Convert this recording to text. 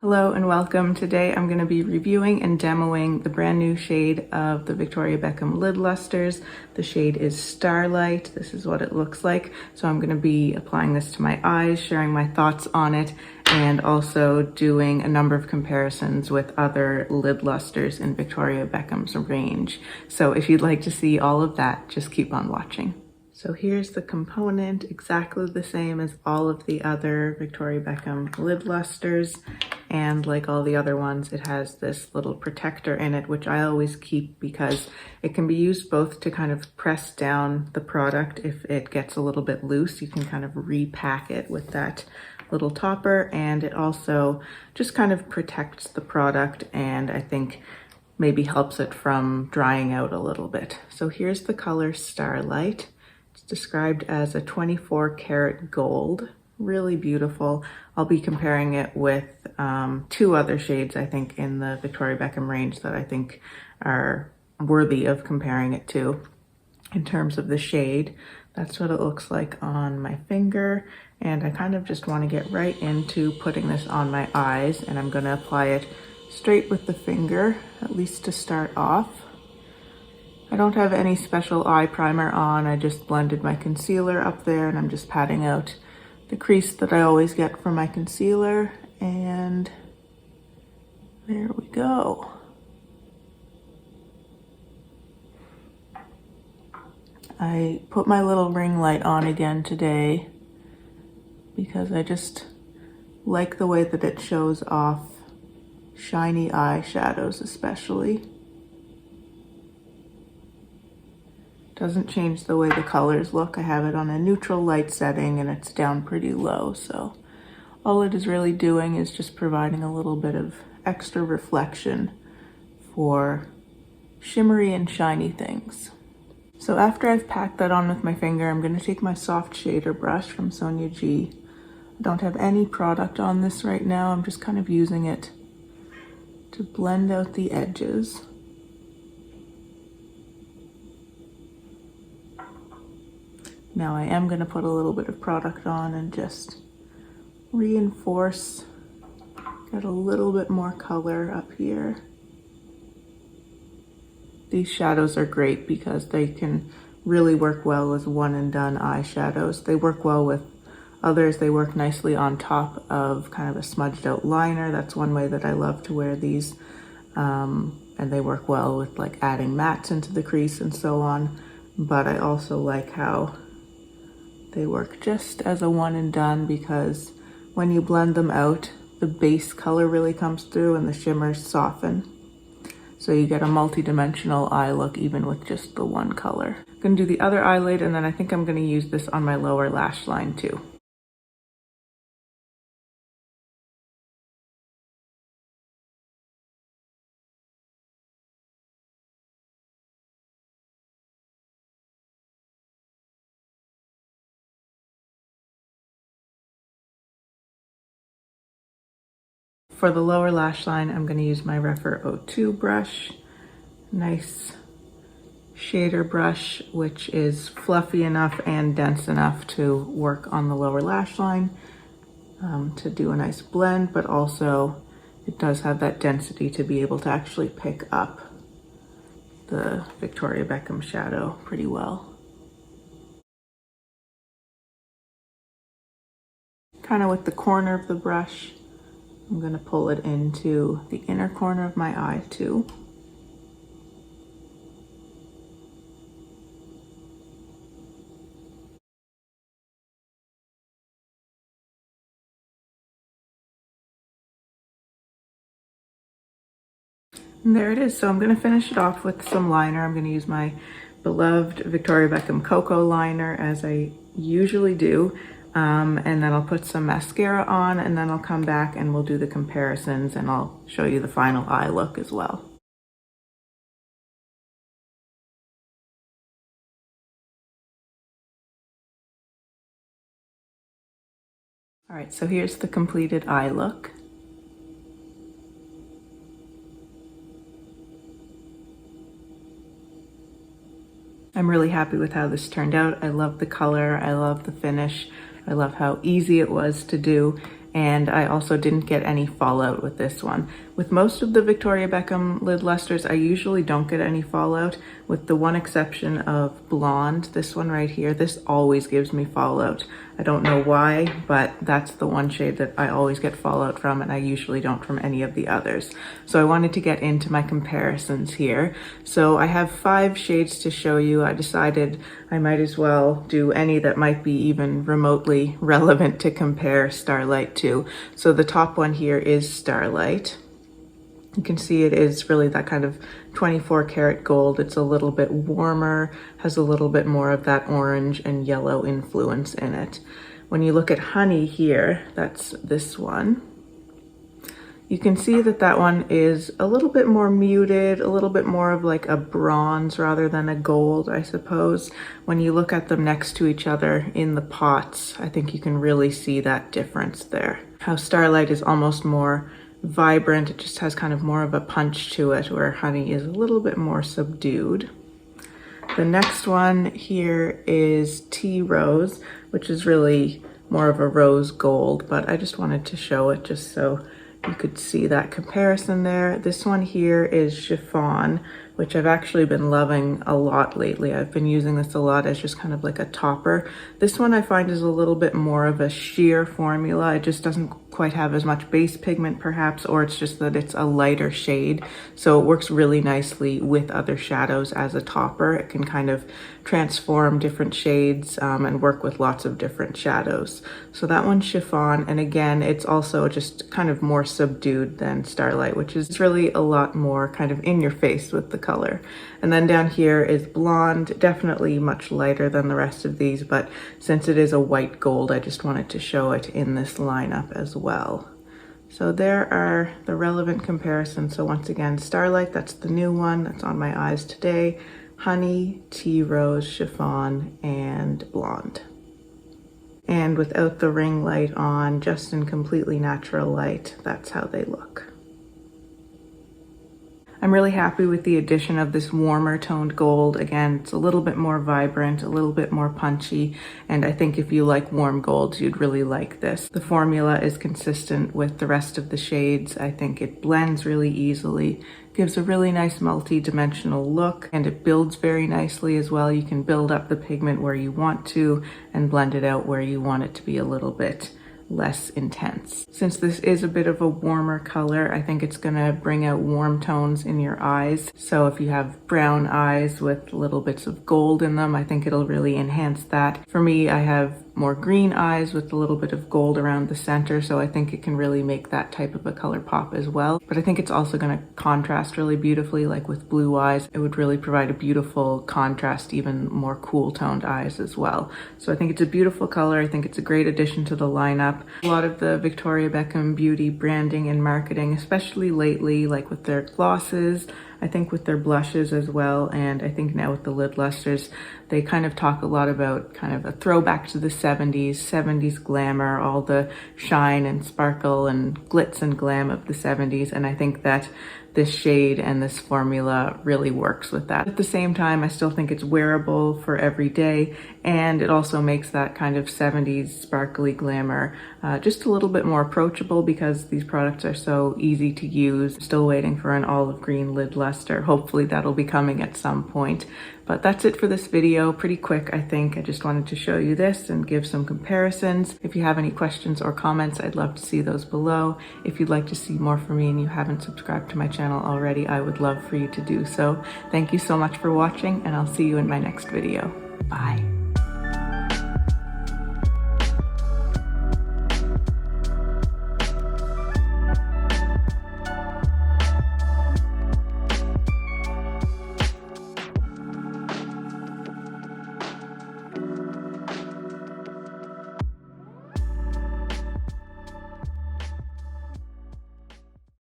Hello and welcome. Today I'm going to be reviewing and demoing the brand new shade of the Victoria Beckham Lid Lustres. The shade is Starlight. This is what it looks like. So I'm going to be applying this to my eyes, sharing my thoughts on it, and also doing a number of comparisons with other lid lustres in Victoria Beckham's range. So if you'd like to see all of that, just keep on watching. So here's the component, exactly the same as all of the other Victoria Beckham lid lustres. And like all the other ones, it has this little protector in it, which I always keep because it can be used both to kind of press down the product. If it gets a little bit loose, you can kind of repack it with that little topper. And it also just kind of protects the product and I think maybe helps it from drying out a little bit. So here's the color Starlight. It's described as a 24 karat gold, really beautiful. I'll be comparing it with two other shades, I think, in the Victoria Beckham range that I think are worthy of comparing it to. In terms of the shade, that's what it looks like on my finger. And I kind of just want to get right into putting this on my eyes, and I'm going to apply it straight with the finger, at least to start off. I don't have any special eye primer on. I just blended my concealer up there and I'm just patting out the crease that I always get from my concealer, and there we go. I put my little ring light on again today because I just like the way that it shows off shiny eyeshadows especially. Doesn't change the way the colors look. I have it on a neutral light setting and it's down pretty low, so all it is really doing is just providing a little bit of extra reflection for shimmery and shiny things. So after I've packed that on with my finger, I'm going to take my soft shader brush from Sonia G. I don't have any product on this right now. I'm just kind of using it to blend out the edges. Now I am going to put a little bit of product on and just reinforce, get a little bit more color up here. These shadows are great because they can really work well as one and done eyeshadows. They work well with others. They work nicely on top of kind of a smudged out liner. That's one way that I love to wear these. And they work well with like adding mattes into the crease and so on. But I also like how they work just as a one and done because when you blend them out, the base color really comes through and the shimmers soften. So you get a multi-dimensional eye look even with just the one color. I'm gonna do the other eyelid and then I think I'm gonna use this on my lower lash line too. For the lower lash line, I'm going to use my Rephr 02 brush. Nice shader brush, which is fluffy enough and dense enough to work on the lower lash line to do a nice blend, but also it does have that density to be able to actually pick up the Victoria Beckham shadow pretty well. Kind of with the corner of the brush, I'm going to pull it into the inner corner of my eye too. And there it is. So I'm going to finish it off with some liner. I'm going to use my beloved Victoria Beckham Cocoa liner as I usually do. And then I'll put some mascara on and then I'll come back and we'll do the comparisons and I'll show you the final eye look as well. All right, so here's the completed eye look. I'm really happy with how this turned out. I love the color, I love the finish, I love how easy it was to do, and I also didn't get any fallout with this one. With most of the Victoria Beckham Lid Lusters, I usually don't get any fallout, with the one exception of Blonde, this one right here. This always gives me fallout. I don't know why, but that's the one shade that I always get fallout from, and I usually don't from any of the others. So I wanted to get into my comparisons here. So I have 5 shades to show you. I decided I might as well do any that might be even remotely relevant to compare Starlight to. So the top one here is Starlight. You can see it is really that kind of 24 karat gold. It's a little bit warmer, has a little bit more of that orange and yellow influence in it. When you look at Honey here, that's this one, you can see that that one is a little bit more muted, a little bit more of like a bronze rather than a gold, I suppose. When you look at them next to each other in the pots, I think you can really see that difference there. How Starlight is almost more vibrant, it just has kind of more of a punch to it, where Honey is a little bit more subdued. The next one here is Tea Rose, which is really more of a rose gold, but I just wanted to show it just so you could see that comparison there. This one here is Chiffon, which I've actually been loving a lot lately. I've been using this a lot as just kind of like a topper. This one I find is a little bit more of a sheer formula. It just doesn't quite have as much base pigment perhaps, or it's just that it's a lighter shade. So it works really nicely with other shadows as a topper. It can kind of transform different shades and work with lots of different shadows. So that one's Chiffon, and again, it's also just kind of more subdued than Starlight, which is really a lot more kind of in your face with the color. And then down here is Blonde, definitely much lighter than the rest of these, but since it is a white gold, I just wanted to show it in this lineup as well. So there are the relevant comparisons. So once again, Starlight, that's the new one that's on my eyes today. Honey, Tea Rose, Chiffon, and Blonde. And without the ring light on, just in completely natural light, that's how they look. I'm really happy with the addition of this warmer toned gold. Again, it's a little bit more vibrant, a little bit more punchy, and I think if you like warm golds, you'd really like this. The formula is consistent with the rest of the shades. I think it blends really easily, gives a really nice multi-dimensional look, and it builds very nicely as well. You can build up the pigment where you want to and blend it out where you want it to be a little bit less intense. Since this is a bit of a warmer color, I think it's gonna bring out warm tones in your eyes. So if you have brown eyes with little bits of gold in them, I think it'll really enhance that. For me, I have more green eyes with a little bit of gold around the center, so I think it can really make that type of a color pop as well. But I think it's also going to contrast really beautifully, like with blue eyes. It would really provide a beautiful contrast, even more cool toned eyes as well. So I think it's a beautiful color. I think it's a great addition to the lineup. A lot of the Victoria Beckham beauty branding and marketing, especially lately, like with their glosses, I think with their blushes as well, and I think now with the Lid Lusters, they kind of talk a lot about kind of a throwback to the 70s glamour, all the shine and sparkle and glitz and glam of the 70s, and I think that this shade and this formula really works with that. At the same time, I still think it's wearable for every day, and it also makes that kind of 70s sparkly glamour just a little bit more approachable because these products are so easy to use. Still waiting for an olive green Lid Lustre. Hopefully that'll be coming at some point. But that's it for this video. Pretty quick, I think. I just wanted to show you this and give some comparisons. If you have any questions or comments, I'd love to see those below. If you'd like to see more from me and you haven't subscribed to my channel already, I would love for you to do so. Thank you so much for watching, and I'll see you in my next video. Bye.